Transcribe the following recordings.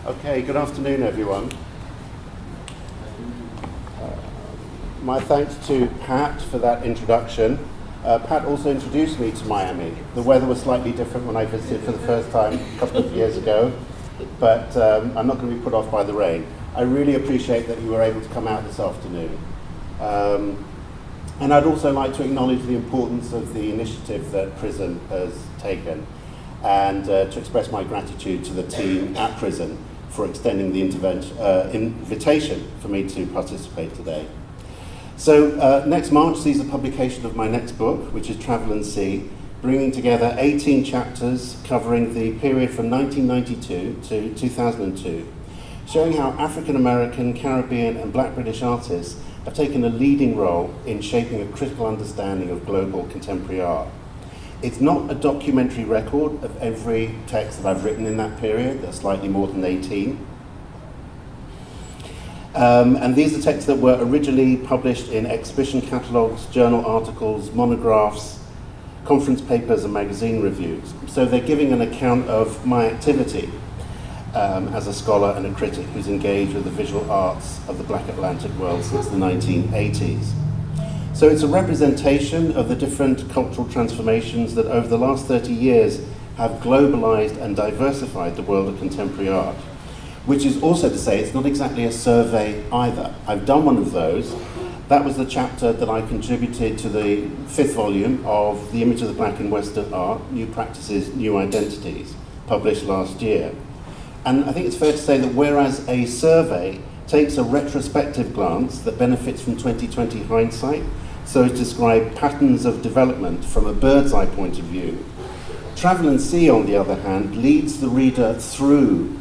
Okay, good afternoon, everyone. My thanks to Pat for that introduction. Pat also introduced me to Miami. The weather was slightly different when I visited for the first time a couple of years ago, but I'm not going to be put off by the rain. I really appreciate that you were able to come out this afternoon. And I'd also like to acknowledge the importance of the initiative that PRISM has taken, and to express my gratitude to the team at PRISM for extending the invitation for me to participate today. So next March sees the publication of my next book, which is Travel and See, bringing together 18 chapters covering the period from 1992 to 2002, showing how African American, Caribbean and Black British artists have taken a leading role in shaping a critical understanding of global contemporary art. It's not a documentary record of every text that I've written in that period. There's slightly more than 18. And these are texts that were originally published in exhibition catalogues, journal articles, monographs, conference papers and magazine reviews. So they're giving an account of my activity as a scholar and a critic who's engaged with the visual arts of the Black Atlantic world since the 1980s. So it's a representation of the different cultural transformations that over the last 30 years have globalized and diversified the world of contemporary art, which is also to say it's not exactly a survey either. I've done one of those. That was the chapter that I contributed to the 5th volume of The Image of the Black in Western Art, New Practices, New Identities, published last year. And I think it's fair to say that whereas a survey takes a retrospective glance that benefits from 2020 hindsight, so as to describe patterns of development from a bird's eye point of view, Travel and See, on the other hand, leads the reader through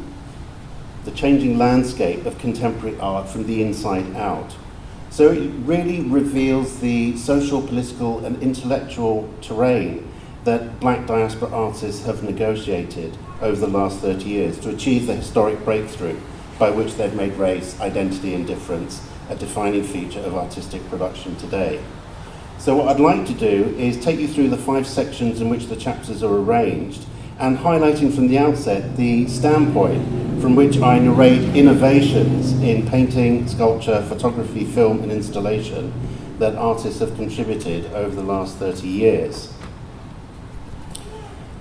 the changing landscape of contemporary art from the inside out. So it really reveals the social, political and intellectual terrain that Black diaspora artists have negotiated over the last 30 years to achieve the historic breakthrough by which they've made race, identity and difference a defining feature of artistic production today. So what I'd like to do is take you through the 5 sections in which the chapters are arranged, and highlighting from the outset the standpoint from which I narrate innovations in painting, sculpture, photography, film and installation that artists have contributed over the last 30 years.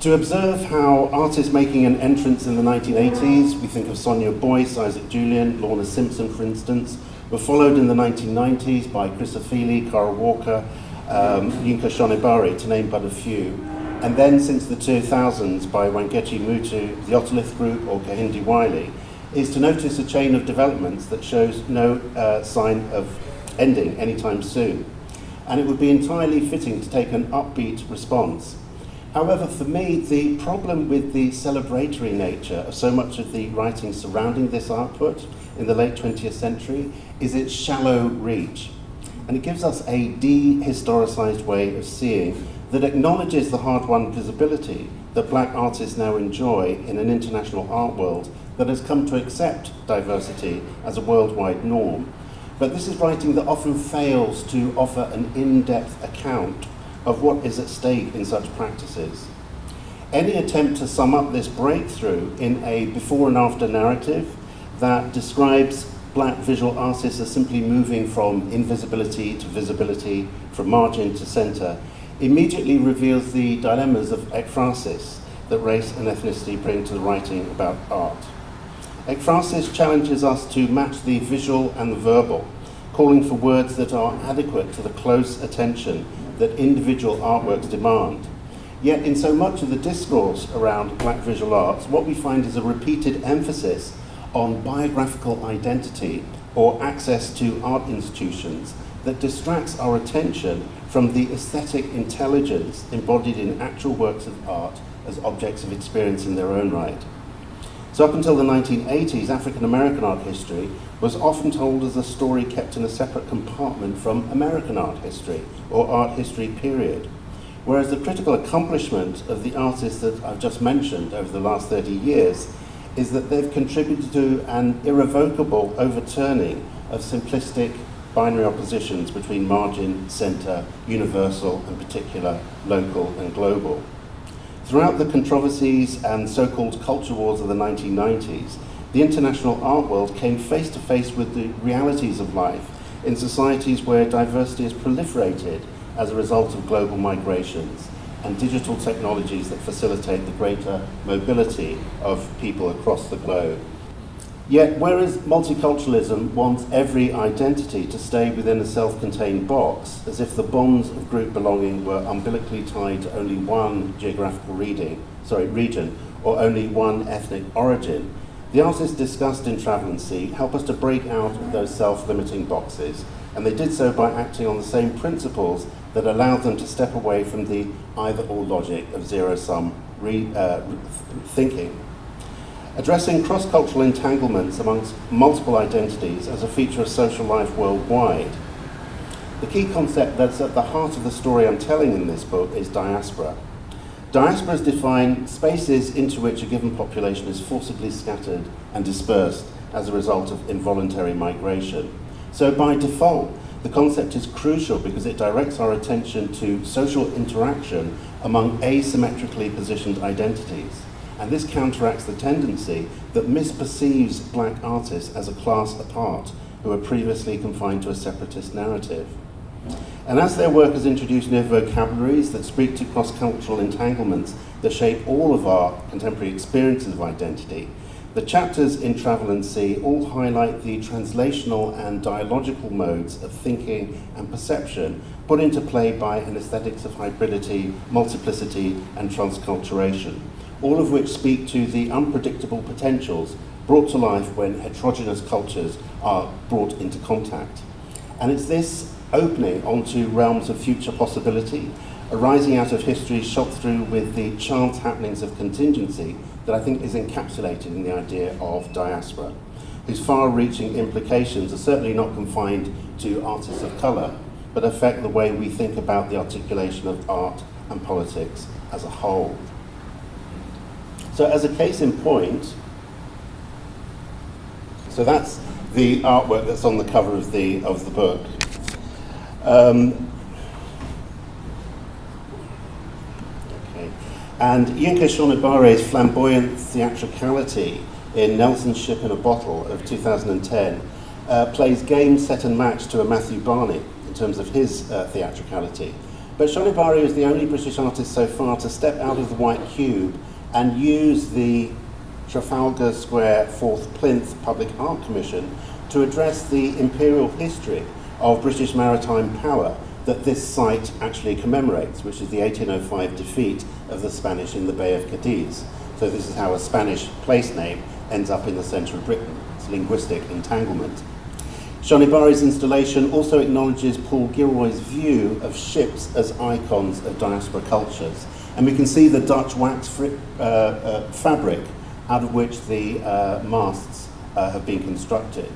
To observe how artists making an entrance in the 1980s, we think of Sonia Boyce, Isaac Julien, Lorna Simpson for instance, were followed in the 1990s by Chris Ofili, Cara Walker, YINKA, Shonibare, to name but a few. And then since the 2000s by Wangechi Mutu, the Otolith Group or KEHINDE Wiley, is to notice a chain of developments that shows no sign of ending anytime soon. And it would be entirely fitting to take an upbeat response. However, for me, the problem with the celebratory nature of so much of the writing surrounding this output in the late 20th century is its shallow reach. And it gives us a dehistoricized way of seeing that acknowledges the hard-won visibility that Black artists now enjoy in an international art world that has come to accept diversity as a worldwide norm. But this is writing that often fails to offer an in-depth account of what is at stake in such practices. Any attempt to sum up this breakthrough in a before and after narrative that describes Black visual artists as simply moving from invisibility to visibility, from margin to center, immediately reveals the dilemmas of ekphrasis that race and ethnicity bring to the writing about art. Ekphrasis challenges us to match the visual and the verbal, calling for words that are adequate to the close attention that individual artworks demand. Yet in so much of the discourse around Black visual arts, what we find is a repeated emphasis on biographical identity or access to art institutions that distracts our attention from the aesthetic intelligence embodied in actual works of art as objects of experience in their own right. So up until the 1980s, African American art history was often told as a story kept in a separate compartment from American art history or art history period. Whereas the critical accomplishment of the artists that I've just mentioned over the last 30 years is that they've contributed to an irrevocable overturning of simplistic binary oppositions between margin, center, universal and particular, local and global. Throughout the controversies and so-called culture wars of the 1990s, the international art world came face to face with the realities of life in societies where diversity has proliferated as a result of global migrations and digital technologies that facilitate the greater mobility of people across the globe. Yet, whereas multiculturalism wants every identity to stay within a self-contained box, as if the bonds of group belonging were umbilically tied to only one geographical region, or only one ethnic origin, the artists discussed in Travel and See help us to break out of those self-limiting boxes, and they did so by acting on the same principles that allowed them to step away from the either-or logic of zero-sum thinking. Addressing cross-cultural entanglements amongst multiple identities as a feature of social life worldwide, the key concept that's at the heart of the story I'm telling in this book is diaspora. Diasporas define spaces into which a given population is forcibly scattered and dispersed as a result of involuntary migration. So by default, the concept is crucial because it directs our attention to social interaction among asymmetrically positioned identities. And this counteracts the tendency that misperceives black artists as a class apart who were previously confined to a separatist narrative. And as their work has introduced new vocabularies that speak to cross-cultural entanglements that shape all of our contemporary experiences of identity, the chapters in Travel and See all highlight the translational and dialogical modes of thinking and perception put into play by an aesthetics of hybridity, multiplicity, and transculturation, all of which speak to the unpredictable potentials brought to life when heterogeneous cultures are brought into contact. And it's this opening onto realms of future possibility, arising out of history shot through with the chance happenings of contingency, that I think is encapsulated in the idea of diaspora, whose far-reaching implications are certainly not confined to artists of colour, but affect the way we think about the articulation of art and politics as a whole. So as a case in point, so that's the artwork that's on the cover of the book. And YINKA Shonibare's flamboyant theatricality in Nelson's Ship in a Bottle of 2010 plays game, set and match to a Matthew Barney in terms of his theatricality. But Shonibare is the only British artist so far to step out of the white cube and use the Trafalgar Square 4th Plinth Public Art Commission to address the imperial history of British maritime power that this site actually commemorates, which is the 1805 defeat of the Spanish in the Bay of Cadiz. So this is how a Spanish place name ends up in the centre of Britain. It's linguistic entanglement. Shonibare's installation also acknowledges Paul Gilroy's view of ships as icons of diaspora cultures. And we can see the Dutch wax fabric out of which the masts have been constructed.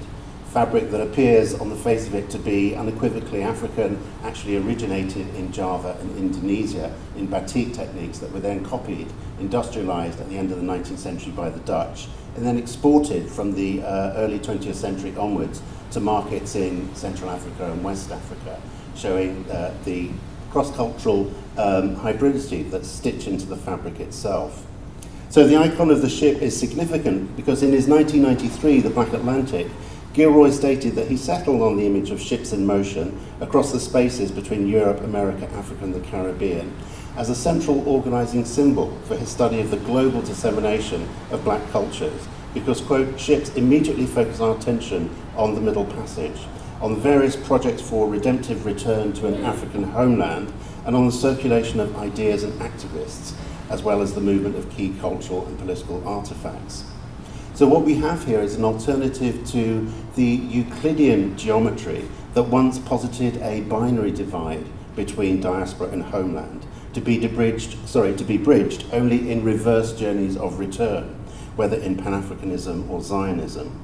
Fabric that appears on the face of it to be unequivocally African, actually originated in Java and Indonesia in batik techniques that were then copied, industrialized at the end of the 19th century by the Dutch, and then exported from the early 20th century onwards to markets in Central Africa and West Africa, showing the cross-cultural hybridity that's stitched into the fabric itself. So the icon of the ship is significant because in his 1993, The Black Atlantic, Gilroy stated that he settled on the image of ships in motion across the spaces between Europe, America, Africa, and the Caribbean as a central organizing symbol for his study of the global dissemination of black cultures, because, quote, ships immediately focus our attention on the Middle Passage, on the various projects for redemptive return to an African homeland, and on the circulation of ideas and activists, as well as the movement of key cultural and political artifacts. So what we have here is an alternative to the Euclidean geometry that once posited a binary divide between diaspora and homeland, to be bridged only in reverse journeys of return, whether in Pan-Africanism or Zionism.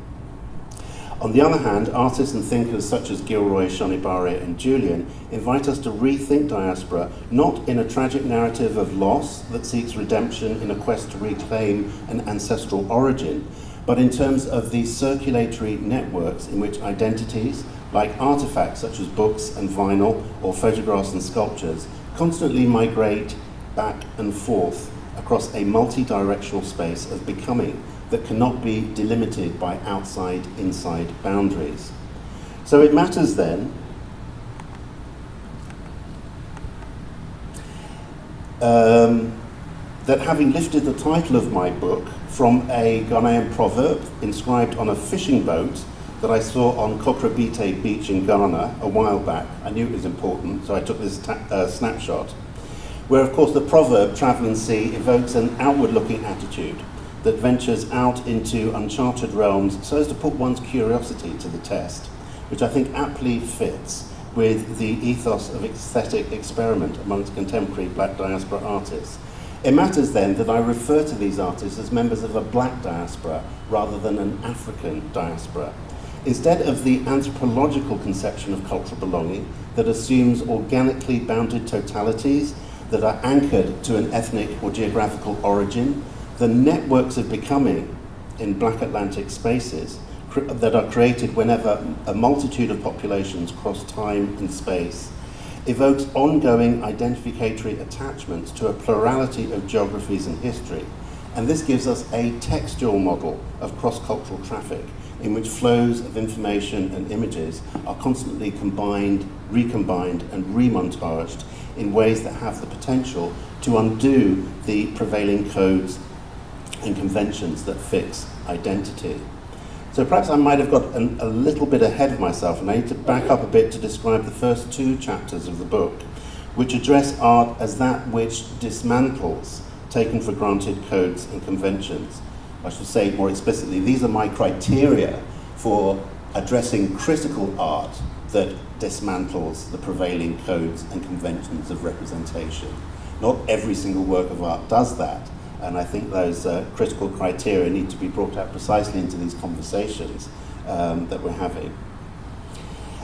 On the other hand, artists and thinkers such as Gilroy, Shonibare, and Julien invite us to rethink diaspora not in a tragic narrative of loss that seeks redemption in a quest to reclaim an ancestral origin, but in terms of the circulatory networks in which identities, like artifacts such as books and vinyl or photographs and sculptures, constantly migrate back and forth across a multi-directional space of becoming that cannot be delimited by outside-inside boundaries. So it matters then that having lifted the title of my book from a Ghanaian proverb inscribed on a fishing boat that I saw on Kokrobite Beach in Ghana a while back, I knew it was important, so I took this snapshot, where of course the proverb, travel and see, evokes an outward-looking attitude that ventures out into uncharted realms so as to put one's curiosity to the test, which I think aptly fits with the ethos of aesthetic experiment amongst contemporary black diaspora artists. It matters then that I refer to these artists as members of a black diaspora rather than an African diaspora. Instead of the anthropological conception of cultural belonging that assumes organically bounded totalities that are anchored to an ethnic or geographical origin, the networks of becoming in black Atlantic spaces that are created whenever a multitude of populations cross time and space evokes ongoing identificatory attachments to a plurality of geographies and history. And this gives us a textual model of cross-cultural traffic in which flows of information and images are constantly combined, recombined, and remontaged in ways that have the potential to undo the prevailing codes and conventions that fix identity. So perhaps I might have got a little bit ahead of myself, and I need to back up a bit to describe the first two chapters of the book, which address art as that which dismantles taken for granted codes and conventions. I should say more explicitly, these are my criteria for addressing critical art that dismantles the prevailing codes and conventions of representation. Not every single work of art does that, and I think those critical criteria need to be brought out precisely into these conversations that we're having.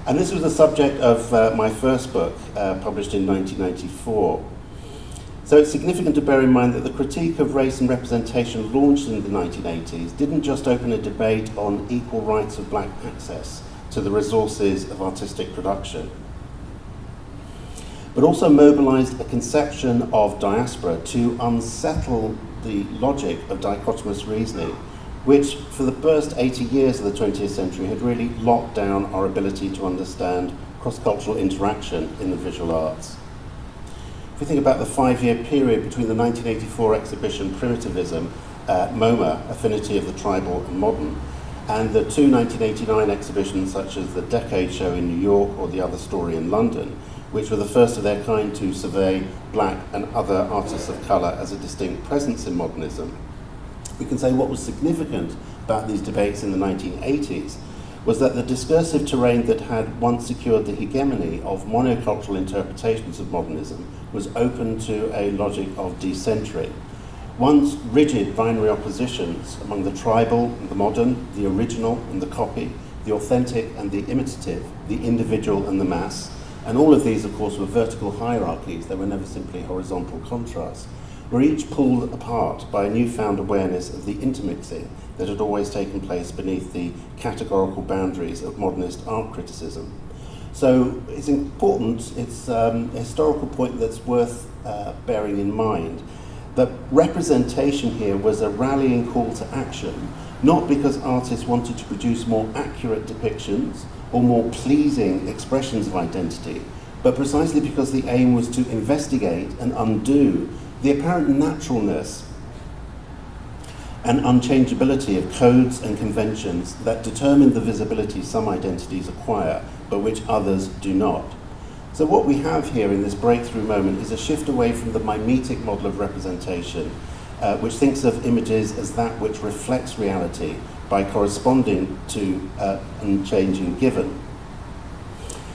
And this was the subject of my first book, published in 1994. So it's significant to bear in mind that the critique of race and representation launched in the 1980s didn't just open a debate on equal rights of black access to the resources of artistic production, but also mobilized a conception of diaspora to unsettle the logic of dichotomous reasoning, which for the first 80 years of the 20th century had really locked down our ability to understand cross-cultural interaction in the visual arts. If we think about the 5-year period between the 1984 exhibition Primitivism, MoMA, Affinity of the Tribal and Modern, and the two 1989 exhibitions such as the Decade Show in New York or The Other Story in London, which were the first of their kind to survey black and other artists of colour as a distinct presence in modernism, we can say what was significant about these debates in the 1980s was that the discursive terrain that had once secured the hegemony of monocultural interpretations of modernism was open to a logic of decentering. Once rigid binary oppositions among the tribal and the modern, the original and the copy, the authentic and the imitative, the individual and the mass, and all of these, of course, were vertical hierarchies, they were never simply horizontal contrasts, were each pulled apart by a newfound awareness of the intermixing that had always taken place beneath the categorical boundaries of modernist art criticism. So it's important, it's a historical point that's worth bearing in mind, that representation here was a rallying call to action, not because artists wanted to produce more accurate depictions or more pleasing expressions of identity, but precisely because the aim was to investigate and undo the apparent naturalness and unchangeability of codes and conventions that determine the visibility some identities acquire, but which others do not. So what we have here in this breakthrough moment is a shift away from the mimetic model of representation, which thinks of images as that which reflects reality by corresponding to unchanging given.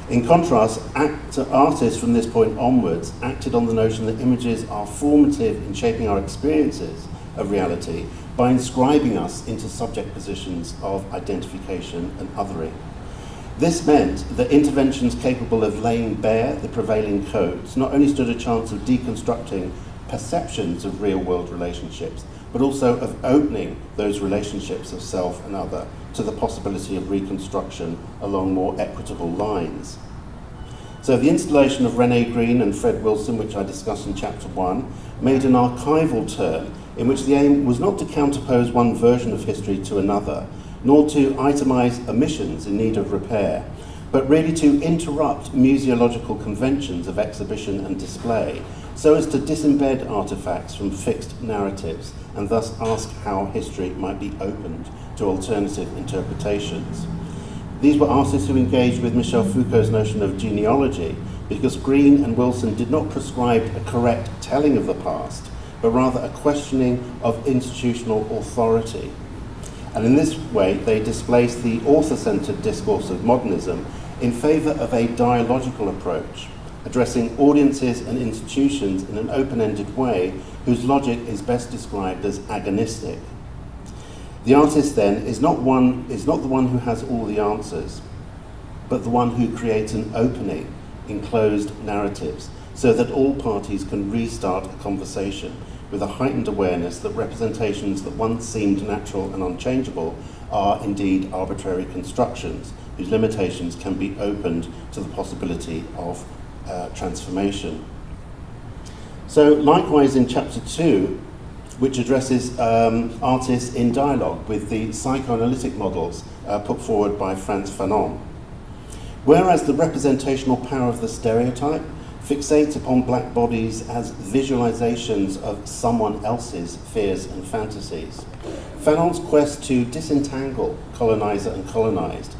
In contrast, artists from this point onwards acted on the notion that images are formative in shaping our experiences of reality by inscribing us into subject positions of identification and othering. This meant that interventions capable of laying bare the prevailing codes not only stood a chance of deconstructing perceptions of real-world relationships, but also of opening those relationships of self and other to the possibility of reconstruction along more equitable lines. So the installation of Renee Green and Fred Wilson, which I discussed in chapter 1, made an archival turn in which the aim was not to counterpose one version of history to another, nor to itemize omissions in need of repair, but really to interrupt museological conventions of exhibition and display, so as to disembed artifacts from fixed narratives, and thus ask how history might be opened to alternative interpretations. These were artists who engaged with Michel Foucault's notion of genealogy, because Green and Wilson did not prescribe a correct telling of the past, but rather a questioning of institutional authority. And in this way, they displaced the author-centered discourse of modernism in favor of a dialogical approach, addressing audiences and institutions in an open-ended way whose logic is best described as agonistic. The artist then is not the one who has all the answers, but the one who creates an opening in closed narratives so that all parties can restart a conversation with a heightened awareness that representations that once seemed natural and unchangeable are indeed arbitrary constructions whose limitations can be opened to the possibility of transformation. So likewise in chapter 2, which addresses artists in dialogue with the psychoanalytic models put forward by Frantz Fanon. Whereas the representational power of the stereotype fixates upon black bodies as visualizations of someone else's fears and fantasies, Fanon's quest to disentangle colonizer and colonized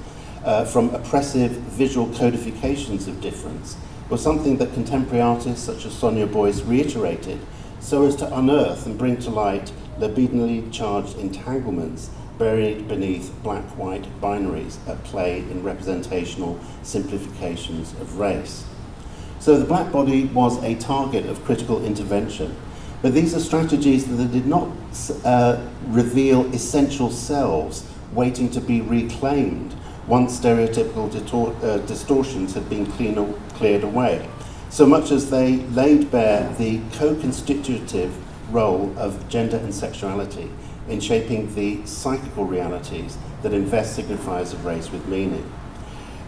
from oppressive visual codifications of difference was something that contemporary artists such as Sonia Boyce reiterated so as to unearth and bring to light libidinally charged entanglements buried beneath black-white binaries at play in representational simplifications of race. So the black body was a target of critical intervention, but these are strategies that did not reveal essential selves waiting to be reclaimed once stereotypical distortions had been cleared away, so much as they laid bare the co-constitutive role of gender and sexuality in shaping the psychical realities that invest signifiers of race with meaning.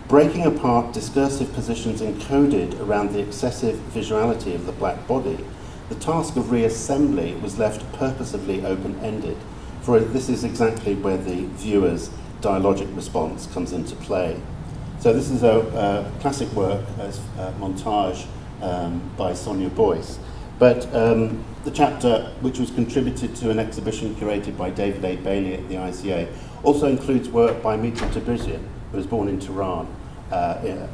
Breaking apart discursive positions encoded around the excessive visuality of the black body, the task of reassembly was left purposefully open-ended, for this is exactly where the viewer's dialogic response comes into play. So this is a classic work as montage by Sonia Boyce. But the chapter, which was contributed to an exhibition curated by David A. Bailey at the ICA, also includes work by Mitra Tabrizian, who was born in Tehran,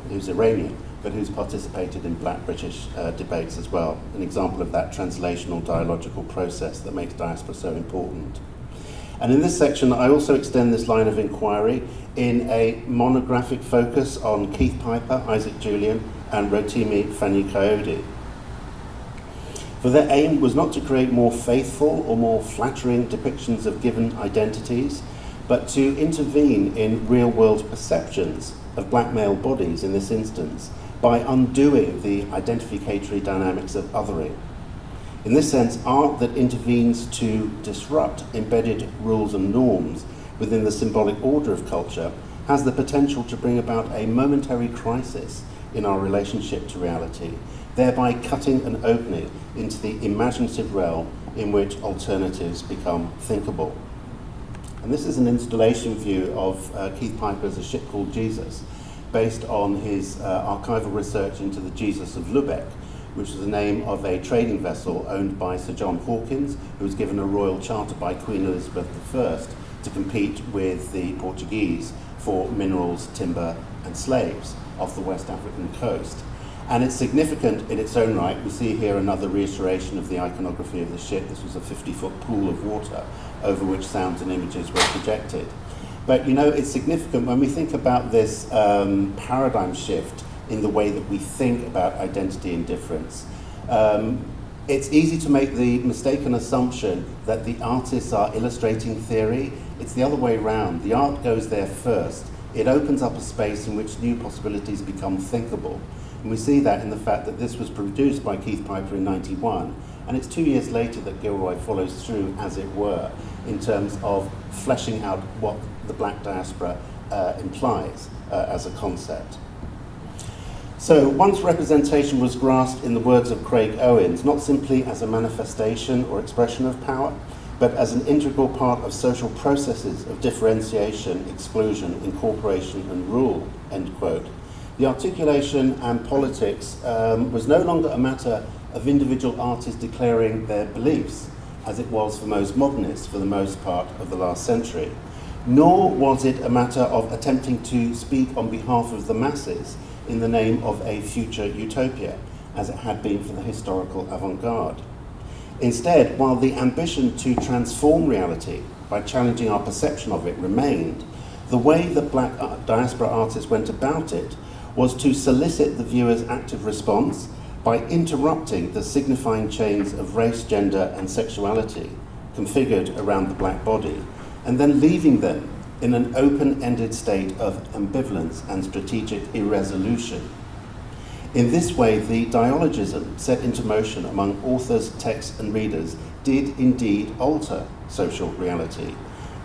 who's Iranian, but who's participated in Black British debates as well, an example of that translational dialogical process that makes diaspora so important. And in this section, I also extend this line of inquiry in a monographic focus on Keith Piper, Isaac Julien, and Rotimi Fani-Kayode. For their aim was not to create more faithful or more flattering depictions of given identities, but to intervene in real-world perceptions of black male bodies in this instance by undoing the identificatory dynamics of othering. In this sense, art that intervenes to disrupt embedded rules and norms within the symbolic order of culture has the potential to bring about a momentary crisis in our relationship to reality, thereby cutting an opening into the imaginative realm in which alternatives become thinkable. And this is an installation view of Keith Piper's A Ship Called Jesus, based on his archival research into the Jesus of Lubeck, which is the name of a trading vessel owned by Sir John Hawkins, who was given a royal charter by Queen Elizabeth I to compete with the Portuguese for minerals, timber, and slaves off the West African coast. And it's significant in its own right. We see here another reiteration of the iconography of the ship. This was a 50-foot pool of water over which sounds and images were projected. But you know, it's significant when we think about this paradigm shift in the way that we think about identity and difference. It's easy to make the mistaken assumption that the artists are illustrating theory. It's the other way around. The art goes there first. It opens up a space in which new possibilities become thinkable. And we see that in the fact that this was produced by Keith Piper in '91, and it's 2 years later that Gilroy follows through, as it were, in terms of fleshing out what the black diaspora implies as a concept. So once representation was grasped, in the words of Craig Owens, not simply as a manifestation or expression of power, but as an integral part of social processes of differentiation, exclusion, incorporation, and rule, end quote. The articulation and politics was no longer a matter of individual artists declaring their beliefs, as it was for most modernists for the most part of the last century. Nor was it a matter of attempting to speak on behalf of the masses in the name of a future utopia, as it had been for the historical avant-garde. Instead, while the ambition to transform reality by challenging our perception of it remained, the way that Black diaspora artists went about it was to solicit the viewer's active response by interrupting the signifying chains of race, gender, and sexuality configured around the black body, and then leaving them in an open-ended state of ambivalence and strategic irresolution. In this way, the dialogism set into motion among authors, texts, and readers did indeed alter social reality.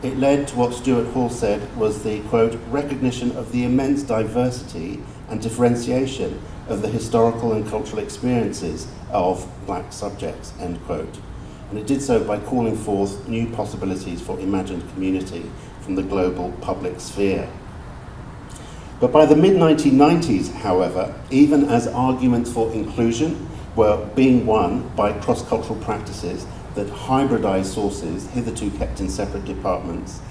It led to what Stuart Hall said was the, quote, recognition of the immense diversity and differentiation of the historical and cultural experiences of black subjects, end quote. And it did so by calling forth new possibilities for imagined community from the global public sphere. But by the mid-1990s, however, even as arguments for inclusion were being won by cross-cultural practices that hybridized sources hitherto kept in separate compartments,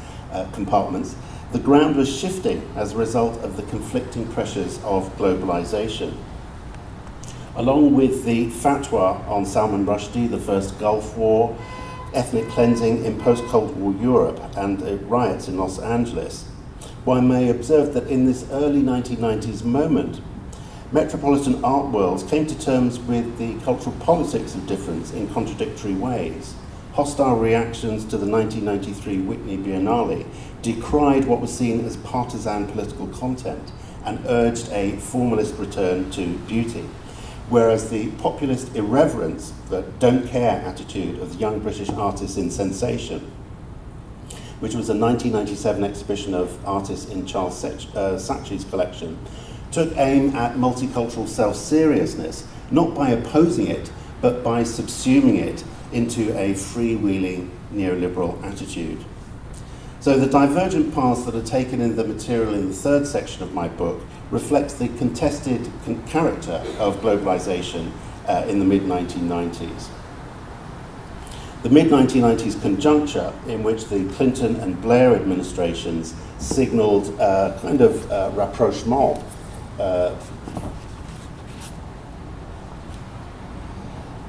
the ground was shifting as a result of the conflicting pressures of globalization. Along with the fatwa on Salman Rushdie, the first Gulf War, ethnic cleansing in post-Cold War Europe, and riots in Los Angeles, one may observe that in this early 1990s moment, metropolitan art worlds came to terms with the cultural politics of difference in contradictory ways. Hostile reactions to the 1993 Whitney Biennale decried what was seen as partisan political content and urged a formalist return to beauty, whereas the populist irreverence, the don't care attitude of the young British artists in Sensation, which was a 1997 exhibition of artists in Charles Saatchi's collection, took aim at multicultural self-seriousness, not by opposing it, but by subsuming it into a freewheeling neoliberal attitude. So the divergent paths that are taken in the material in the third section of my book reflects the contested character of globalization in the mid-1990s. The mid-1990s conjuncture in which the Clinton and Blair administrations signaled kind of rapprochement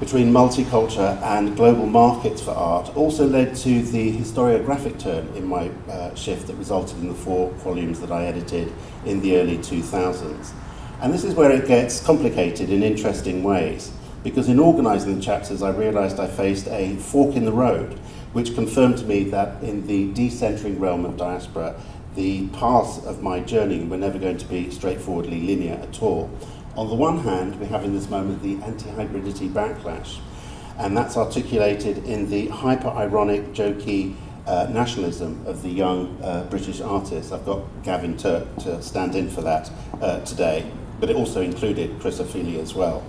between multiculture and global markets for art also led to the historiographic turn in my shift that resulted in the 4 volumes that I edited in the early 2000s. And this is where it gets complicated in interesting ways, because in organising the chapters I realised I faced a fork in the road, which confirmed to me that in the decentering realm of diaspora, the paths of my journey were never going to be straightforwardly linear at all. On the one hand, we have in this moment the anti-hybridity backlash, and that's articulated in the hyper-ironic, jokey nationalism of the young British artists. I've got Gavin Turk to stand in for that today, but it also included Chris as well,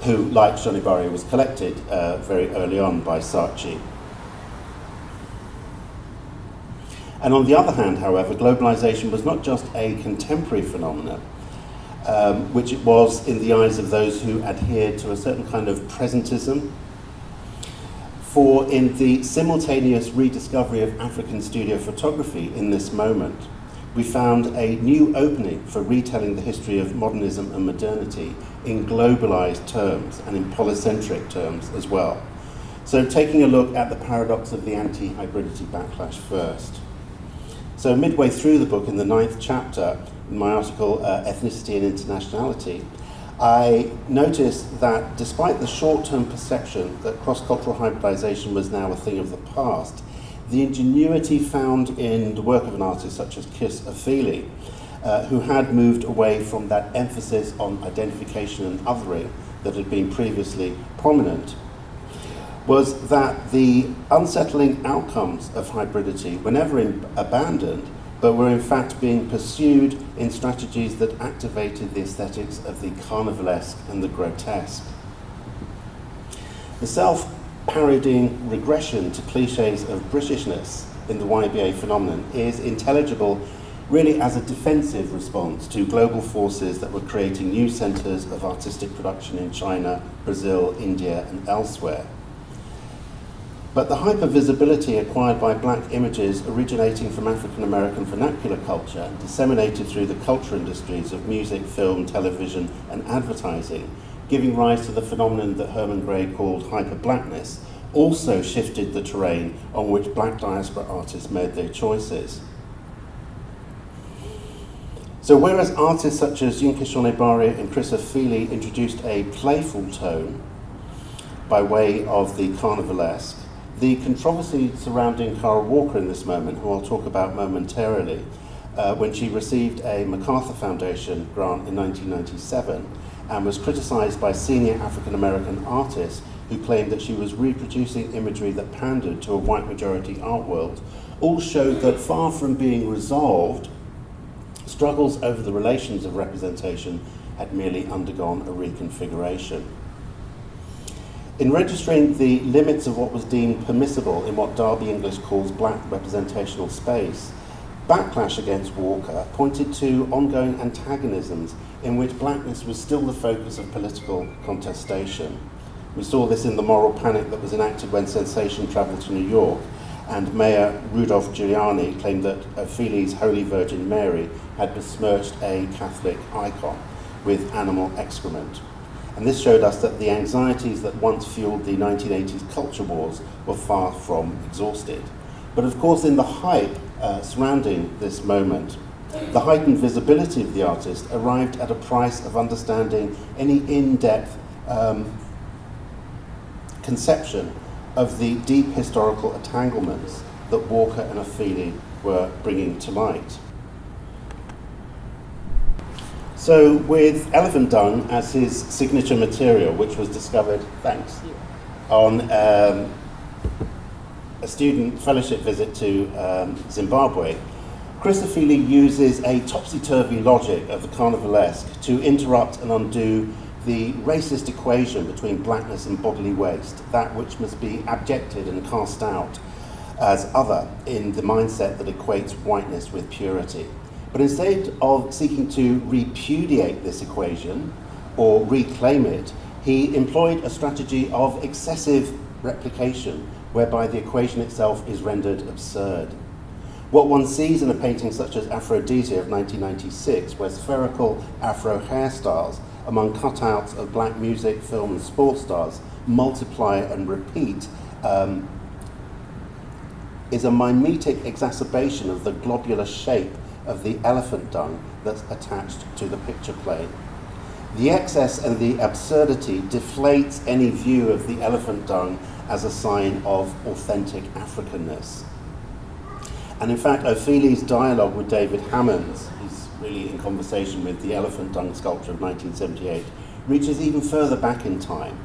who, like Shonibare, was collected very early on by Saatchi. And on the other hand, however, globalization was not just a contemporary phenomenon, which it was in the eyes of those who adhered to a certain kind of presentism. For in the simultaneous rediscovery of African studio photography in this moment, we found a new opening for retelling the history of modernism and modernity in globalized terms and in polycentric terms as well. So taking a look at the paradox of the anti-hybridity backlash first. So midway through the book, in the 9th chapter, in my article, Ethnicity and Internationality, I noticed that despite the short-term perception that cross-cultural hybridization was now a thing of the past, the ingenuity found in the work of an artist such as Kis Afili, who had moved away from that emphasis on identification and othering that had been previously prominent, was that the unsettling outcomes of hybridity, whenever abandoned, but were in fact being pursued in strategies that activated the aesthetics of the carnivalesque and the grotesque. The self-parodying regression to cliches of Britishness in the YBA phenomenon is intelligible really as a defensive response to global forces that were creating new centres of artistic production in China, Brazil, India, and elsewhere. But the hypervisibility acquired by black images originating from African American vernacular culture and disseminated through the culture industries of music, film, television, and advertising, giving rise to the phenomenon that Herman Gray called hyper-blackness, also shifted the terrain on which black diaspora artists made their choices. So whereas artists such as YINKA, SHONIBARE and CRUZ introduced a playful tone by way of the carnivalesque, the controversy surrounding Kara Walker in this moment, who I'll talk about momentarily, when she received a MacArthur Foundation grant in 1997 and was criticised by senior African American artists who claimed that she was reproducing imagery that pandered to a white majority art world, all showed that far from being resolved, struggles over the relations of representation had merely undergone a reconfiguration. In registering the limits of what was deemed permissible in what Darby English calls black representational space, backlash against Walker pointed to ongoing antagonisms in which blackness was still the focus of political contestation. We saw this in the moral panic that was enacted when Sensation travelled to New York, and Mayor Rudolph Giuliani claimed that Ophelie's Holy Virgin Mary had besmirched a Catholic icon with animal excrement. And this showed us that the anxieties that once fueled the 1980s culture wars were far from exhausted. But of course, in the hype surrounding this moment, the heightened visibility of the artist arrived at a price of understanding any in-depth conception of the deep historical entanglements that Walker and Ophelie were bringing to light. So with elephant dung as his signature material, which was discovered, thanks, on a student fellowship visit to Zimbabwe, CRUZ uses a topsy-turvy logic of the carnivalesque to interrupt and undo the racist equation between blackness and bodily waste, that which must be abjected and cast out as other in the mindset that equates whiteness with purity. But instead of seeking to repudiate this equation or reclaim it, he employed a strategy of excessive replication, whereby the equation itself is rendered absurd. What one sees in a painting such as Aphrodisia of 1996, where spherical Afro hairstyles among cutouts of black music, film and sports stars multiply and repeat, is a mimetic exacerbation of the globular shape of the elephant dung that's attached to the picture plane. The excess and the absurdity deflates any view of the elephant dung as a sign of authentic Africanness. And in fact, Ophelie's dialogue with David Hammonds, who's really in conversation with the elephant dung sculpture of 1978, reaches even further back in time,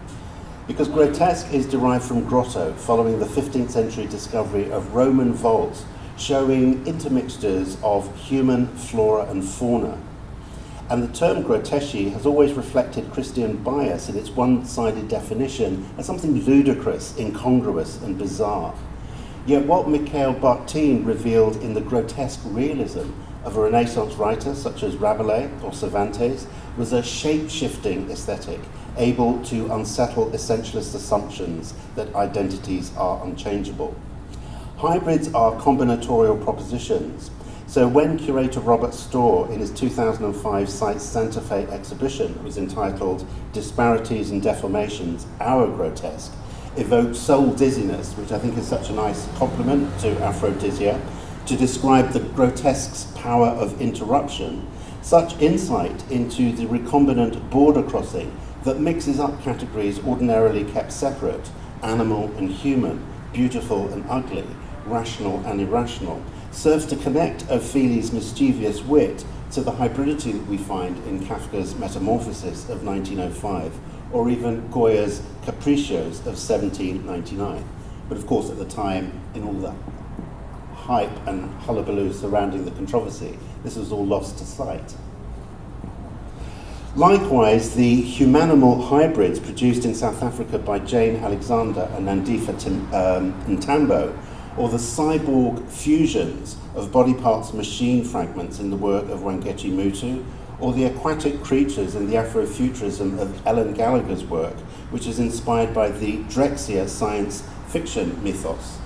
because grotesque is derived from grotto, following the 15th century discovery of Roman vaults showing intermixtures of human flora and fauna. And the term grotesque has always reflected Christian bias in its one-sided definition as something ludicrous, incongruous, and bizarre. Yet what Mikhail Bakhtin revealed in the grotesque realism of a Renaissance writer such as Rabelais or Cervantes was a shape-shifting aesthetic, able to unsettle essentialist assumptions that identities are unchangeable. Hybrids are combinatorial propositions. So when curator Robert Storr, in his 2005 Site Santa Fe exhibition, was entitled Disparities and Deformations, Our Grotesque, evoked soul dizziness, which I think is such a nice compliment to Aphrodisia, to describe the grotesque's power of interruption, such insight into the recombinant border crossing that mixes up categories ordinarily kept separate, animal and human, beautiful and ugly, rational and irrational, serves to connect Ophelie's mischievous wit to the hybridity that we find in Kafka's Metamorphosis of 1905, or even Goya's Capriccios of 1799. But of course, at the time, in all the hype and hullabaloo surrounding the controversy, this was all lost to sight. Likewise, the humanimal hybrids produced in South Africa by Jane Alexander and Nandifa Ntambo, or the cyborg fusions of body parts and machine fragments in the work of Wangeci Mutu, or the aquatic creatures in the Afrofuturism of Ellen Gallagher's work, which is inspired by the Drexciya science fiction mythos.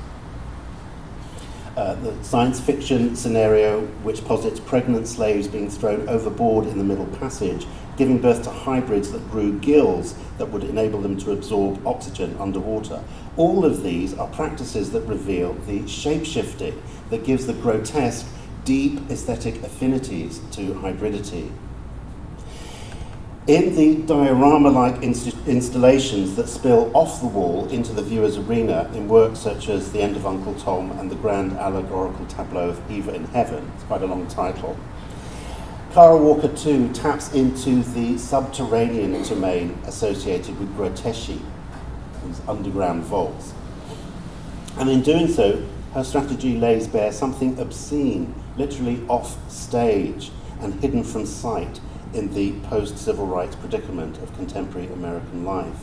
The science fiction scenario which posits pregnant slaves being thrown overboard in the Middle Passage, giving birth to hybrids that grew gills that would enable them to absorb oxygen underwater. All of these are practices that reveal the shape-shifting that gives the grotesque deep aesthetic affinities to hybridity. In the diorama-like installations that spill off the wall into the viewer's arena in works such as The End of Uncle Tom and the grand allegorical tableau of Eva in Heaven, it's quite a long title, Kara Walker too taps into the subterranean domain associated with groteschi, these underground vaults. And in doing so, her strategy lays bare something obscene, literally off stage and hidden from sight in the post-civil rights predicament of contemporary American life.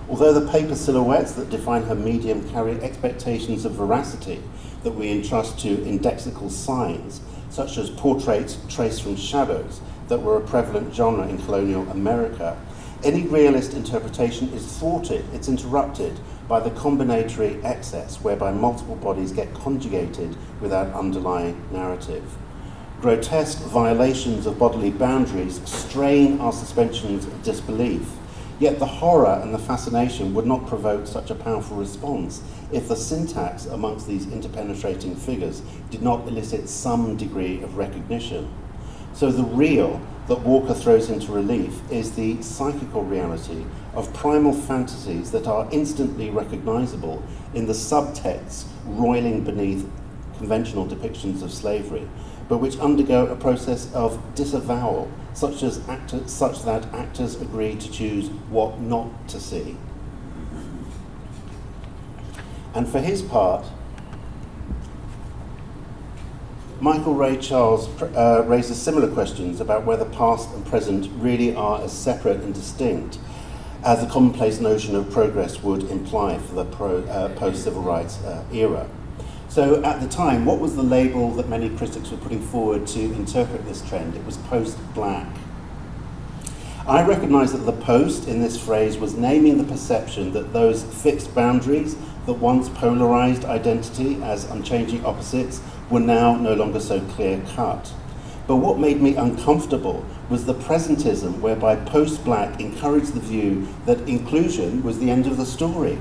Although the paper silhouettes that define her medium carry expectations of veracity that we entrust to indexical signs, such as portraits traced from shadows that were a prevalent genre in colonial America, any realist interpretation is thwarted, it's interrupted by the combinatory excess whereby multiple bodies get conjugated without underlying narrative. Grotesque violations of bodily boundaries strain our suspensions of disbelief, yet the horror and the fascination would not provoke such a powerful response if the syntax amongst these interpenetrating figures did not elicit some degree of recognition. So the real that Walker throws into relief is the psychical reality of primal fantasies that are instantly recognizable in the subtexts roiling beneath conventional depictions of slavery, but which undergo a process of disavowal, such that actors agree to choose what not to see. And for his part, Michael Ray Charles raises similar questions about whether past and present really are as separate and distinct as the commonplace notion of progress would imply for the post-civil rights era. So at the time, what was the label that many critics were putting forward to interpret this trend? It was post-black. I recognise that the post in this phrase was naming the perception that those fixed boundaries that once polarised identity as unchanging opposites were now no longer so clear-cut. But what made me uncomfortable was the presentism whereby post-black encouraged the view that inclusion was the end of the story,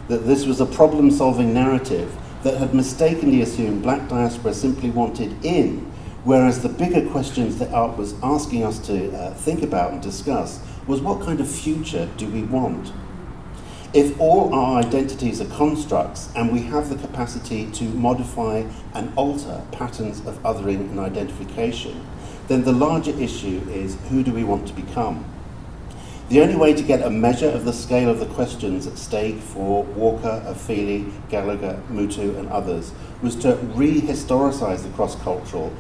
that this was a problem-solving narrative that had mistakenly assumed black diaspora simply wanted in, whereas the bigger questions that art was asking us to think about and discuss was what kind of future do we want? If all our identities are constructs and we have the capacity to modify and alter patterns of othering and identification, then the larger issue is who do we want to become? The only way to get a measure of the scale of the questions at stake for Walker, Afili, Gallagher, Mutu and others was to re-historicise the cross-cultural,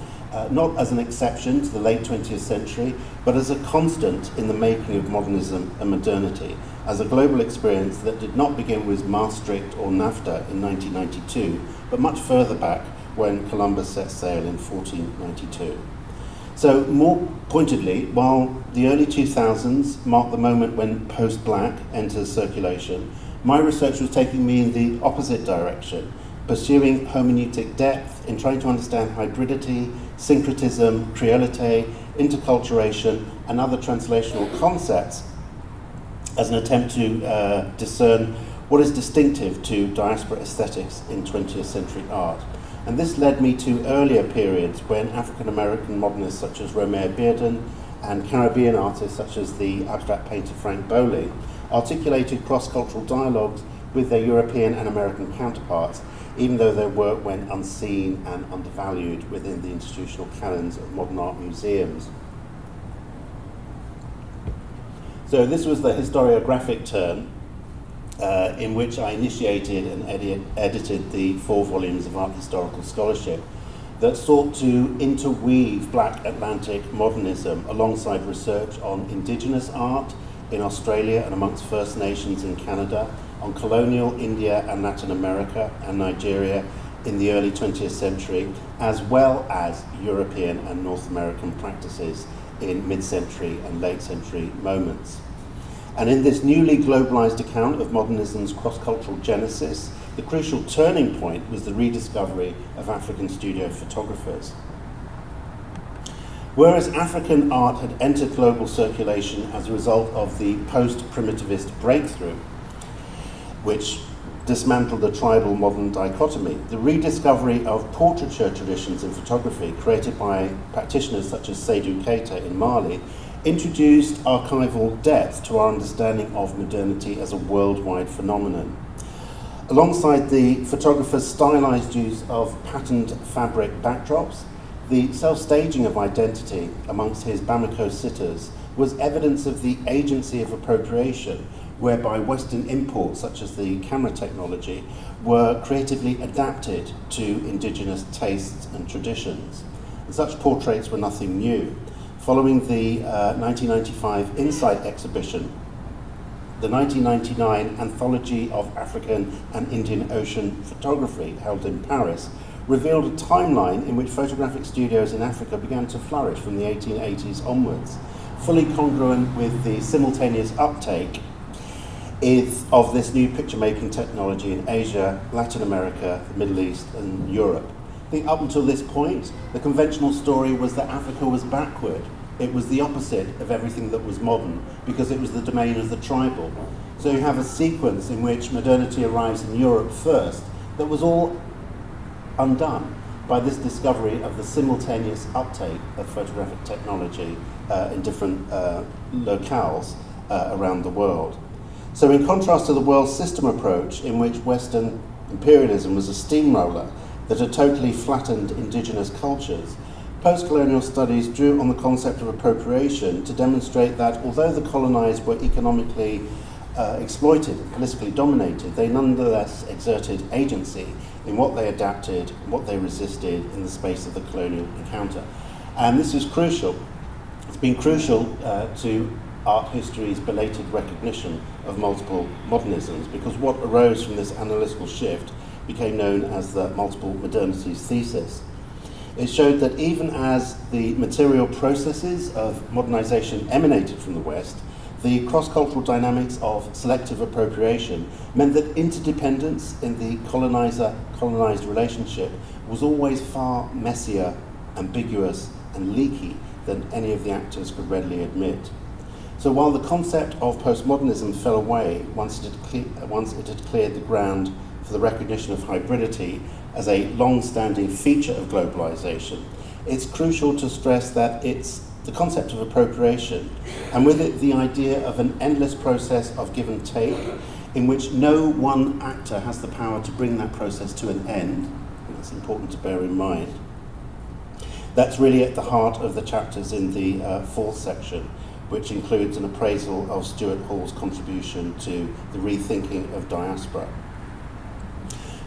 not as an exception to the late 20th century, but as a constant in the making of modernism and modernity, as a global experience that did not begin with Maastricht or NAFTA in 1992, but much further back when Columbus set sail in 1492. So more pointedly, while the early 2000s marked the moment when post-black enters circulation, my research was taking me in the opposite direction, pursuing hermeneutic depth in trying to understand hybridity, syncretism, creolite, interculturation, and other translational concepts as an attempt to discern what is distinctive to diaspora aesthetics in 20th century art. And this led me to earlier periods when African-American modernists such as Romare Bearden and Caribbean artists such as the abstract painter Frank Bowley articulated cross-cultural dialogues with their European and American counterparts, even though their work went unseen and undervalued within the institutional canons of modern art museums. So this was the historiographic turn. in which I initiated and edited the 4 volumes of art historical scholarship that sought to interweave Black Atlantic modernism alongside research on indigenous art in Australia and amongst First Nations in Canada, on colonial India and Latin America and Nigeria in the early 20th century, as well as European and North American practices in mid-century and late-century moments. And in this newly globalized account of modernism's cross-cultural genesis, the crucial turning point was the rediscovery of African studio photographers. Whereas African art had entered global circulation as a result of the post-primitivist breakthrough, which dismantled the tribal modern dichotomy, the rediscovery of portraiture traditions in photography created by practitioners such as Seydou Keita in Mali introduced archival depth to our understanding of modernity as a worldwide phenomenon. Alongside the photographer's stylized use of patterned fabric backdrops, the self-staging of identity amongst his Bamako sitters was evidence of the agency of appropriation, whereby Western imports such as the camera technology were creatively adapted to indigenous tastes and traditions. And such portraits were nothing new. Following the 1995 Insight exhibition, the 1999 Anthology of African and Indian Ocean Photography, held in Paris, revealed a timeline in which photographic studios in Africa began to flourish from the 1880s onwards, fully congruent with the simultaneous uptake of this new picture-making technology in Asia, Latin America, the Middle East, and Europe. I think up until this point, the conventional story was that Africa was backward. It was the opposite of everything that was modern, because it was the domain of the tribal. So you have a sequence in which modernity arrives in Europe first, that was all undone by this discovery of the simultaneous uptake of photographic technology in different locales around the world. So in contrast to the world system approach, in which Western imperialism was a steamroller that had totally flattened indigenous cultures, post-colonial studies drew on the concept of appropriation to demonstrate that although the colonized were economically exploited and politically dominated, they nonetheless exerted agency in what they adapted, what they resisted in the space of the colonial encounter. And this is crucial. It's been crucial to art history's belated recognition of multiple modernisms, because what arose from this analytical shift became known as the multiple modernities thesis. It showed that even as the material processes of modernization emanated from the West, the cross-cultural dynamics of selective appropriation meant that interdependence in the colonizer-colonized relationship was always far messier, ambiguous, and leaky than any of the actors could readily admit. So while the concept of postmodernism fell away once it had cleared the ground for the recognition of hybridity as a long-standing feature of globalization, it's crucial to stress that it's the concept of appropriation, and with it the idea of an endless process of give and take, in which no one actor has the power to bring that process to an end, and that's important to bear in mind. That's really at the heart of the chapters in the fourth section, which includes an appraisal of Stuart Hall's contribution to the rethinking of diaspora.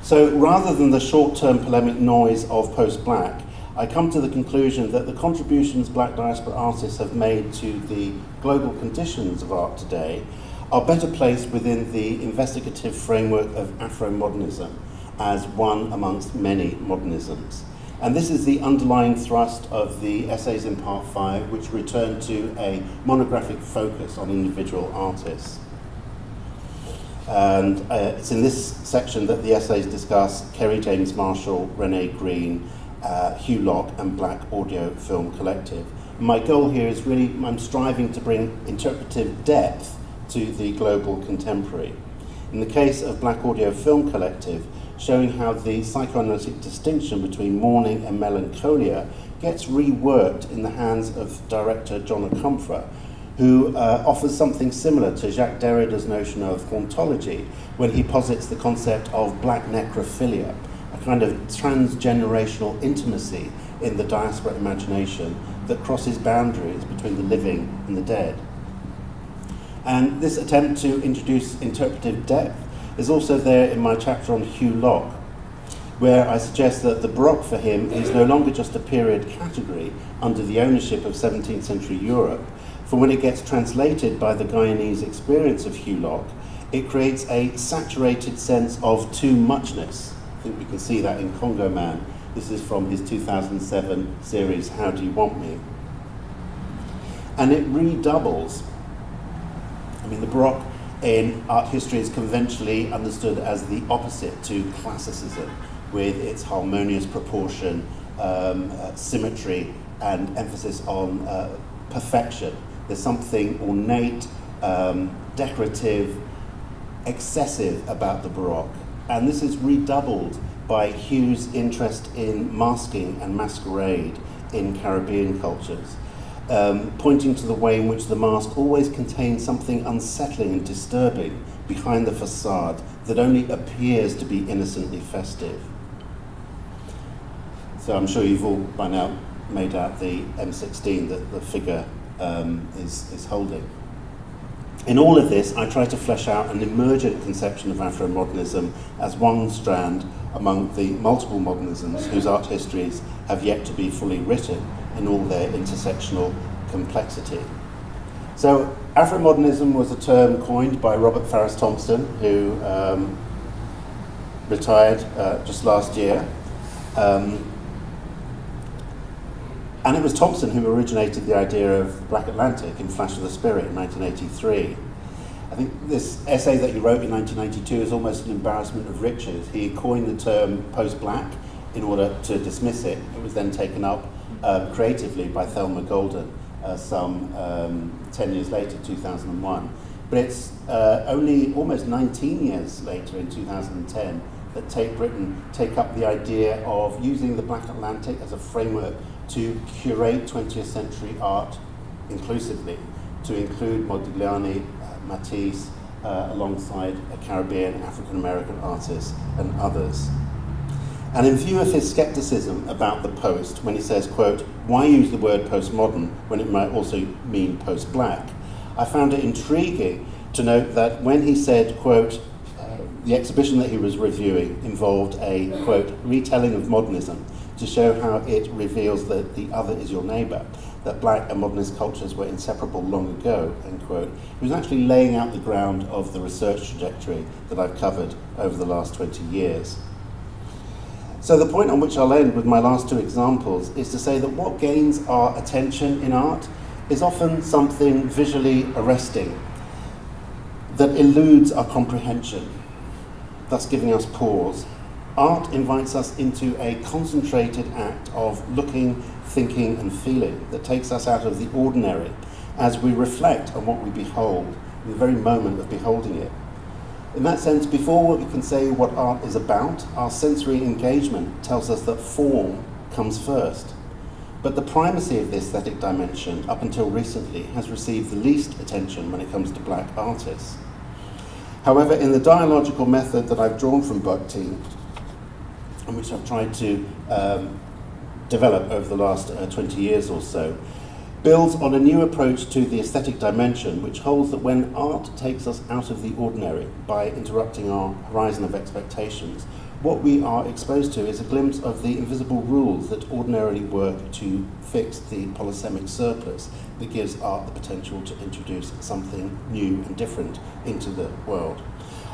So rather than the short-term polemic noise of post-black, I come to the conclusion that the contributions Black diaspora artists have made to the global conditions of art today are better placed within the investigative framework of Afro-modernism as one amongst many modernisms. And this is the underlying thrust of the essays in part 5, which return to a monographic focus on individual artists. And it's in this section that the essays discuss Kerry James Marshall, Renee Green, Hugh Locke, and Black Audio Film Collective. And my goal here is really, I'm striving to bring interpretive depth to the global contemporary. In the case of Black Audio Film Collective, showing how the psychoanalytic distinction between mourning and melancholia gets reworked in the hands of director John O'Comfort, who offers something similar to Jacques Derrida's notion of hauntology when he posits the concept of black necrophilia, a kind of transgenerational intimacy in the diaspora imagination that crosses boundaries between the living and the dead. And this attempt to introduce interpretive depth is also there in my chapter on Hugh Locke, where I suggest that the Baroque for him is no longer just a period category under the ownership of 17th century Europe, for when it gets translated by the Guyanese experience of Hugh Locke, it creates a saturated sense of too muchness. I think we can see that in Congo Man. This is from his 2007 series, How Do You Want Me? And it redoubles. I mean, the Baroque in art history is conventionally understood as the opposite to classicism, with its harmonious proportion, symmetry, and emphasis on perfection. There's something ornate, decorative, excessive about the Baroque. And this is redoubled by Hugh's interest in masking and masquerade in Caribbean cultures, pointing to the way in which the mask always contains something unsettling and disturbing behind the facade that only appears to be innocently festive. So I'm sure you've all by now made out the M16 that the figure is holding. In all of this, I try to flesh out an emergent conception of Afro-modernism as one strand among the multiple modernisms whose art histories have yet to be fully written in all their intersectional complexity. So Afro-modernism was a term coined by Robert Farris Thompson, who retired just last year. And it was Thompson who originated the idea of Black Atlantic in Flash of the Spirit in 1983. I think this essay that he wrote in 1992 is almost an embarrassment of riches. He coined the term post-black in order to dismiss it. It was then taken up creatively by Thelma Golden some 10 years later, 2001. But it's only almost 19 years later, in 2010, that Tate Britain take up the idea of using the Black Atlantic as a framework to curate 20th century art inclusively, to include Modigliani, Matisse, alongside Caribbean, African-American artists and others. And in view of his skepticism about the post, when he says, quote, why use the word postmodern when it might also mean post-black, I found it intriguing to note that when he said, quote, the exhibition that he was reviewing involved a, quote, retelling of modernism to show how it reveals that the other is your neighbour, that black and modernist cultures were inseparable long ago, end quote. He was actually laying out the ground of the research trajectory that I've covered over the last 20 years. So the point on which I'll end with my last two examples is to say that what gains our attention in art is often something visually arresting that eludes our comprehension, thus giving us pause. Art invites us into a concentrated act of looking, thinking, and feeling that takes us out of the ordinary as we reflect on what we behold in the very moment of beholding it. In that sense, before we can say what art is about, our sensory engagement tells us that form comes first. But the primacy of the aesthetic dimension, up until recently, has received the least attention when it comes to black artists. However, in the dialogical method that I've drawn from Bakhtin, and which I've tried to develop over the last 20 years or so, builds on a new approach to the aesthetic dimension, which holds that when art takes us out of the ordinary by interrupting our horizon of expectations, what we are exposed to is a glimpse of the invisible rules that ordinarily work to fix the polysemic surplus that gives art the potential to introduce something new and different into the world.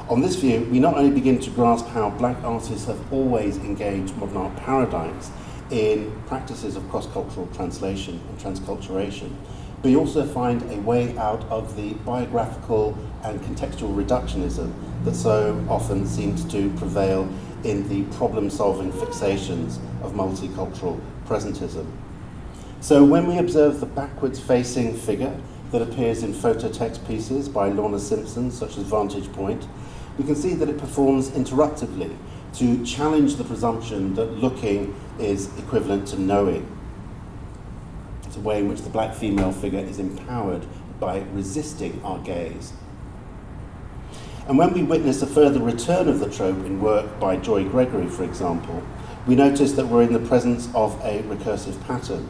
On this view, we not only begin to grasp how black artists have always engaged modern art paradigms in practices of cross-cultural translation and transculturation, but you also find a way out of the biographical and contextual reductionism that so often seems to prevail in the problem-solving fixations of multicultural presentism. So when we observe the backwards-facing figure that appears in photo text pieces by Lorna Simpson, such as Vantage Point, we can see that it performs interruptively to challenge the presumption that looking is equivalent to knowing. It's a way in which the black female figure is empowered by resisting our gaze. And when we witness a further return of the trope in work by Joy Gregory, for example, we notice that we're in the presence of a recursive pattern.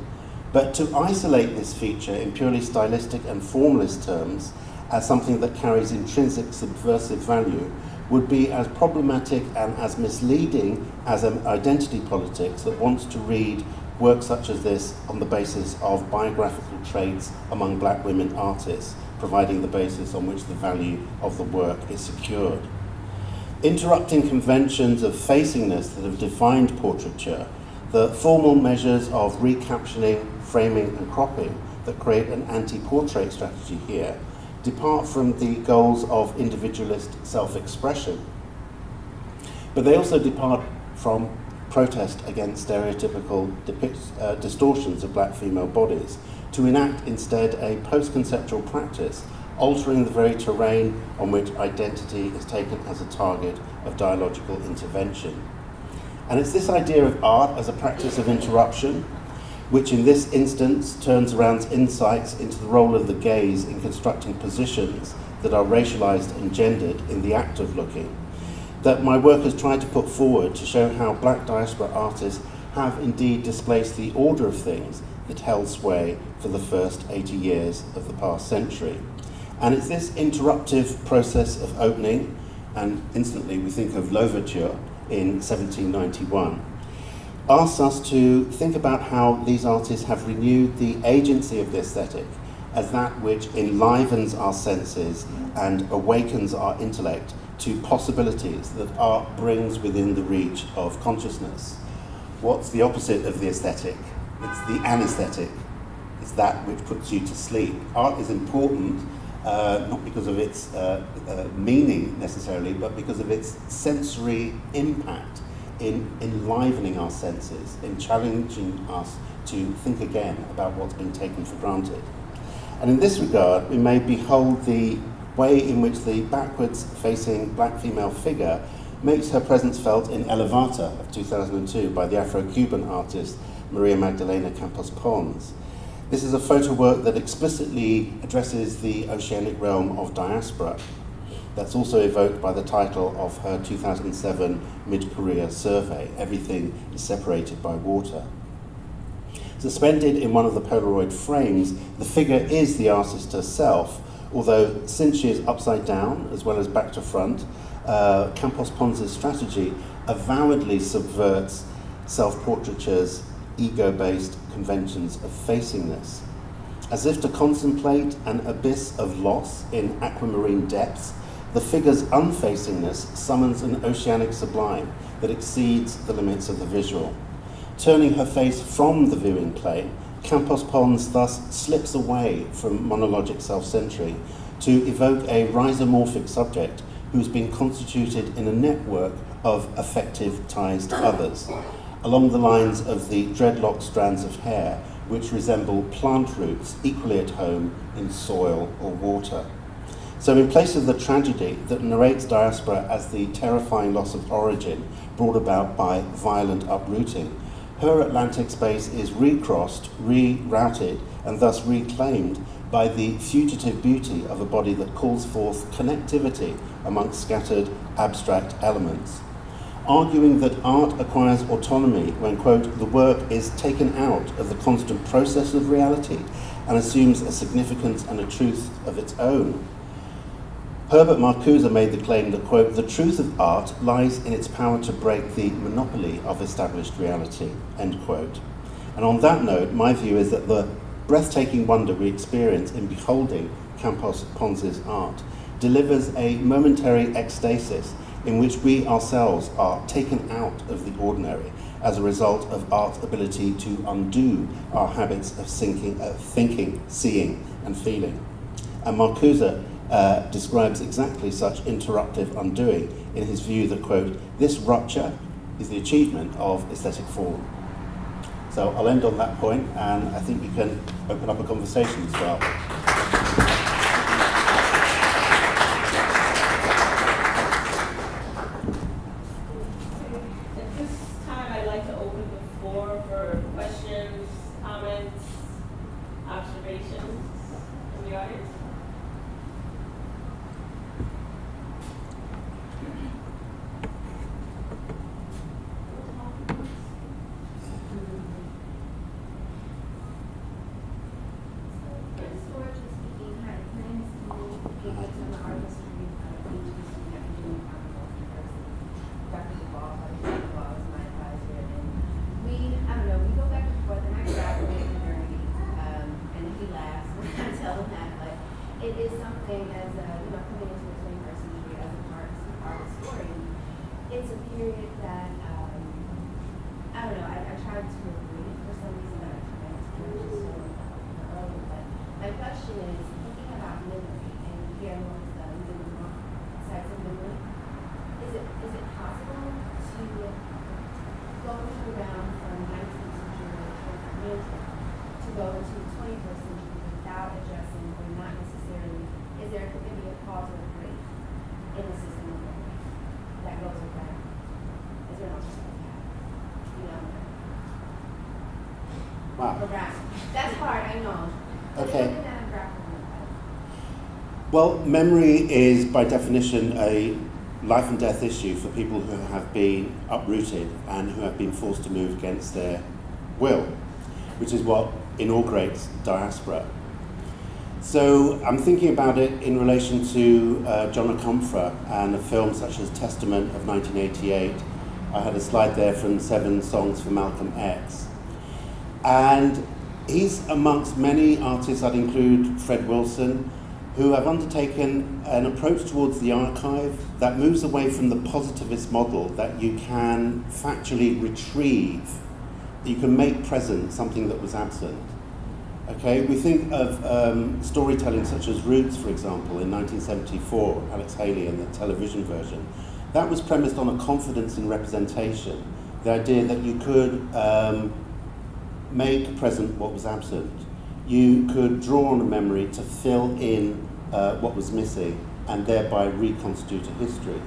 But to isolate this feature in purely stylistic and formalist terms as something that carries intrinsic subversive value would be as problematic and as misleading as an identity politics that wants to read work such as this on the basis of biographical traits among black women artists, providing the basis on which the value of the work is secured. Interrupting conventions of facingness that have defined portraiture, the formal measures of recaptioning, framing and cropping that create an anti-portrait strategy here depart from the goals of individualist self-expression, but they also depart from protest against stereotypical distortions of black female bodies to enact instead a post-conceptual practice altering the very terrain on which identity is taken as a target of dialogical intervention. And it's this idea of art as a practice of interruption which in this instance turns around insights into the role of the gaze in constructing positions that are racialized and gendered in the act of looking, that my work has tried to put forward to show how black diaspora artists have indeed displaced the order of things that held sway for the first 80 years of the past century. And it's this interruptive process of opening, and instantly we think of Louverture in 1791, asks us to think about how these artists have renewed the agency of the aesthetic as that which enlivens our senses and awakens our intellect to possibilities that art brings within the reach of consciousness. What's the opposite of the aesthetic? It's the anesthetic. It's that which puts you to sleep. Art is important, not because of its meaning necessarily, but because of its sensory impact in enlivening our senses, in challenging us to think again about what's been taken for granted. And in this regard, we may behold the way in which the backwards-facing black female figure makes her presence felt in Elevata of 2002 by the Afro-Cuban artist Maria Magdalena Campos Pons. This is a photo work that explicitly addresses the oceanic realm of diaspora. That's also evoked by the title of her 2007 Mid-Korea survey, Everything is Separated by Water. Suspended in one of the Polaroid frames, the figure is the artist herself, although since she is upside down as well as back to front, Campos Pons' strategy avowedly subverts self-portraiture's ego-based conventions of facingness. As if to contemplate an abyss of loss in aquamarine depths, the figure's unfacingness summons an oceanic sublime that exceeds the limits of the visual. Turning her face from the viewing plane, Campos Pons thus slips away from monologic self-centry to evoke a rhizomorphic subject who's been constituted in a network of affective ties to others, along the lines of the dreadlocked strands of hair which resemble plant roots equally at home in soil or water. So in place of the tragedy that narrates diaspora as the terrifying loss of origin brought about by violent uprooting, her Atlantic space is recrossed, rerouted, and thus reclaimed by the fugitive beauty of a body that calls forth connectivity amongst scattered abstract elements. Arguing that art acquires autonomy when, quote, the work is taken out of the constant process of reality and assumes a significance and a truth of its own. Herbert Marcuse made the claim that, quote, the truth of art lies in its power to break the monopoly of established reality, end quote. And on that note, my view is that the breathtaking wonder we experience in beholding Campos Pons' art delivers a momentary ecstasis in which we ourselves are taken out of the ordinary as a result of art's ability to undo our habits of thinking, seeing, and feeling. And Marcuse describes exactly such interruptive undoing in his view that, quote, this rupture is the achievement of aesthetic form. So I'll end on that point, and I think we can open up a conversation as well. At this time, I'd like to open the floor for questions, comments, observations from the audience. Historically speaking, hi, my name is Kimberly. coming into the 21st century as an art historian, it's a period that, I don't know, I tried to read for some reason that I tried to just earlier, but my question is, thinking about memory, and here amongst the sites of memory, is it possible to go around from 19th century to go into the 21st century without addressing or not necessarily, is there going to be a causal break in the system of memory that goes with that? Is there an alternative path? Wow. That's hard, I know. Okay. Something that I'm grappling with. Well, memory is by definition a life and death issue for people who have been uprooted and who have been forced to move against their will, which is what inaugurates diaspora. So I'm thinking about it in relation to John O'Comfort and a film such as Testament of 1988. I had a slide there from 7 Songs for Malcolm X. And he's amongst many artists, I'd include Fred Wilson, who have undertaken an approach towards the archive that moves away from the positivist model that you can factually retrieve, you can make present something that was absent. Okay, we think of storytelling such as Roots, for example, in 1974, Alex Haley and the television version. That was premised on a confidence in representation, the idea that you could make present what was absent. You could draw on a memory to fill in what was missing and thereby reconstitute a history.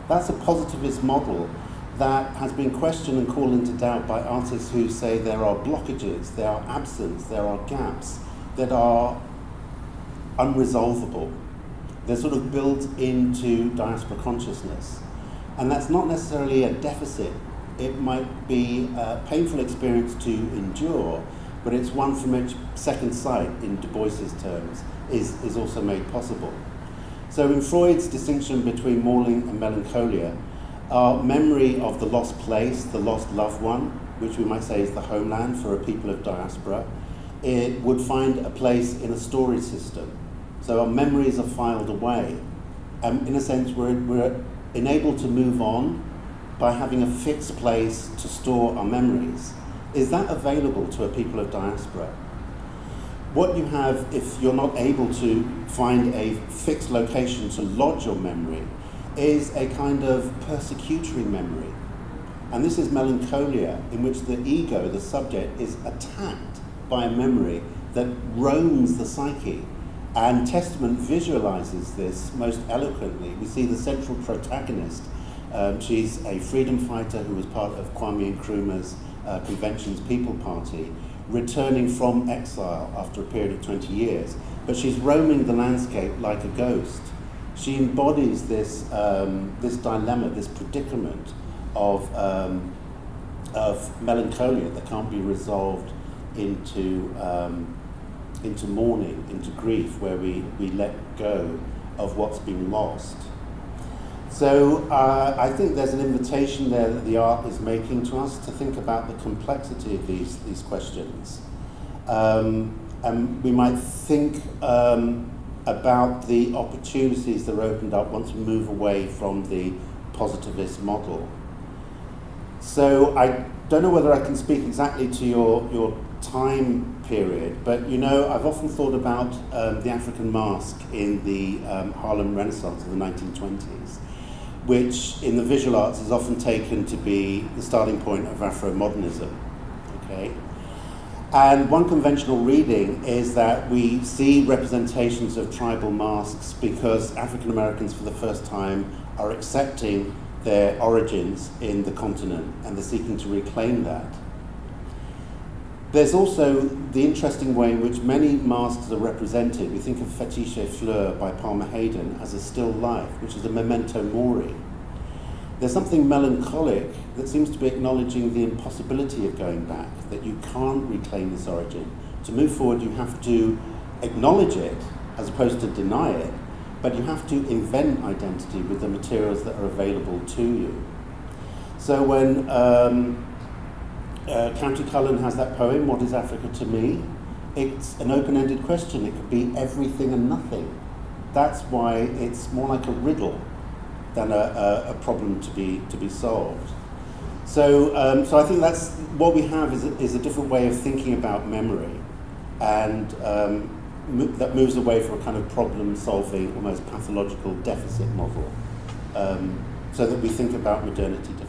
That's a positivist model that has been questioned and called into doubt by artists who say there are blockages, there are absence, there are gaps that are unresolvable. They're sort of built into diaspora consciousness. And that's not necessarily a deficit. It might be a painful experience to endure, but it's one from which second sight, in Du Bois's terms, is also made possible. So in Freud's distinction between mourning and melancholia, our memory of the lost place, the lost loved one, which we might say is the homeland for a people of diaspora, it would find a place in a storage system. So our memories are filed away. In a sense, we're enabled to move on by having a fixed place to store our memories. Is that available to a people of diaspora? What you have, if you're not able to find a fixed location to lodge your memory, is a kind of persecutory memory. And this is melancholia, in which the ego, the subject, is attacked by a memory that roams the psyche. And Testament visualizes this most eloquently. We see the central protagonist. She's a freedom fighter who was part of Kwame Nkrumah's Convention's People Party, returning from exile after a period of 20 years. But she's roaming the landscape like a ghost. She embodies this dilemma, this predicament of melancholia that can't be resolved into mourning, into grief, where we let go of what's been lost. So I think there's an invitation there that the art is making to us to think about the complexity of these questions. And we might think about the opportunities that are opened up once we move away from the positivist model. So I don't know whether I can speak exactly to your time period, but I've often thought about the African mask in the Harlem Renaissance of the 1920s, which in the visual arts is often taken to be the starting point of Afro-modernism, okay? And one conventional reading is that we see representations of tribal masks because African Americans for the first time are accepting their origins in the continent and they're seeking to reclaim that. There's also the interesting way in which many masks are represented. We think of Fétiche et Fleur by Palmer Hayden as a still life, which is a memento mori. There's something melancholic that seems to be acknowledging the impossibility of going back, that you can't reclaim this origin. To move forward, you have to acknowledge it as opposed to deny it, but you have to invent identity with the materials that are available to you. So when County Cullen has that poem, What is Africa to Me? It's an open-ended question. It could be everything and nothing. that's why it's more like a riddle than a problem to be solved. So, so I think that's what we have is a different way of thinking about memory, and that moves away from a kind of problem-solving, almost pathological deficit model, so that we think about modernity differently.